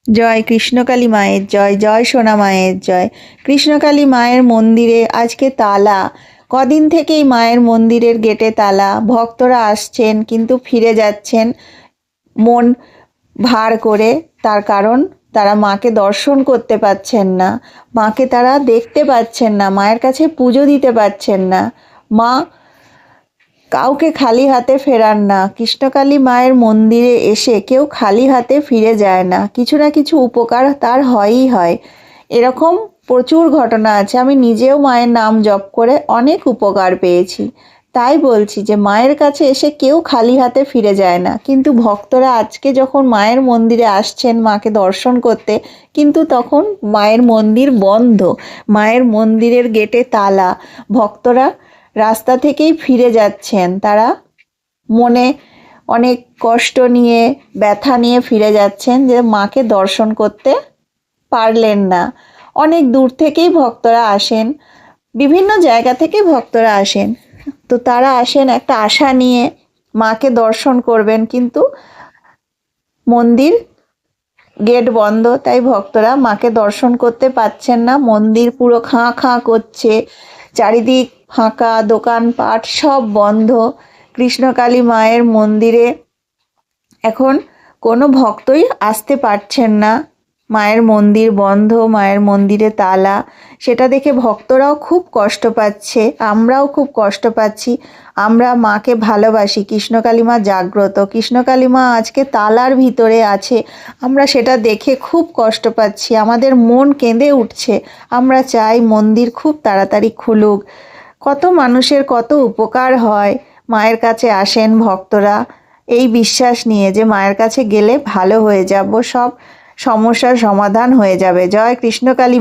জয় কৃষ্ণকালী মায়ের জয়, জয় সোনা মায়ের জয়। কৃষ্ণকালী মায়ের মন্দিরে আজকে তালা। কদিন থেকেই মায়ের মন্দিরের গেটে তালা। ভক্তরা আসছেন কিন্তু ফিরে যাচ্ছেন মন ভার করে। তার কারণ তারা মাকে দর্শন করতে পাচ্ছেন না, মাকে তারা দেখতে পাচ্ছেন না, মায়ের কাছে পুজো দিতে পাচ্ছেন না। মা কাউকে খালি হাতে ফেরান না। কৃষ্ণকালী মায়ের মন্দিরে এসে কেউ খালি হাতে ফিরে যায় না, কিছু না কিছু উপকার তার হয়ই হয়। এরকম প্রচুর ঘটনা আছে, আমি নিজেও মায়ের নাম জপ করে অনেক উপকার পেয়েছি। তাই বলছি যে মায়ের কাছে এসে কেউ খালি হাতে ফিরে যায় না। কিন্তু ভক্তরা আজকে যখন মায়ের মন্দিরে আসছেন মাকে দর্শন করতে, কিন্তু তখন মায়ের মন্দির বন্ধ, মায়ের মন্দিরের গেটে তালা। ভক্তরা রাস্তা থেকেই ফিরে যাচ্ছেন, তারা মনে অনেক কষ্ট নিয়ে ব্যথা নিয়ে ফিরে যাচ্ছেন যে মাকে দর্শন করতে পারলেন না। অনেক দূর থেকেই ভক্তরা আসেন, বিভিন্ন জায়গা থেকে ভক্তরা আসেন, তো তারা আসেন একটা আশা নিয়ে মাকে দর্শন করবেন, কিন্তু মন্দির গেট বন্ধ, তাই ভক্তরা মাকে দর্শন করতে পাচ্ছেন না। মন্দির পুরো খাঁ খাঁ করছে, চারিদিক ফাঁকা, দোকানপাট সব বন্ধ। কৃষ্ণকালী মায়ের মন্দিরে এখন কোনো ভক্তই আসতে পারছেন না, মায়ের মন্দির বন্ধ, মায়ের মন্দিরে তালা। সেটা দেখে ভক্তরাও খুব কষ্ট পাচ্ছে, আমরাও খুব কষ্ট পাচ্ছি। আমরা মাকে ভালোবাসি, কৃষ্ণকালী মা জাগ্রত, কৃষ্ণকালী মা আজকে তালার ভিতরে আছে, আমরা সেটা দেখে খুব কষ্ট পাচ্ছি, আমাদের মন কেঁদে উঠছে। আমরা চাই মন্দির খুব তাড়াতাড়ি খুলুক। কত মানুষের কত উপকার হয়, মায়ের কাছে আসেন ভক্তরা এই বিশ্বাস নিয়ে যে মায়ের কাছে গেলে ভালো হয়ে যাব, সব সমস্যার সমাধান হয়ে যাবে। জয় কৃষ্ণকালী।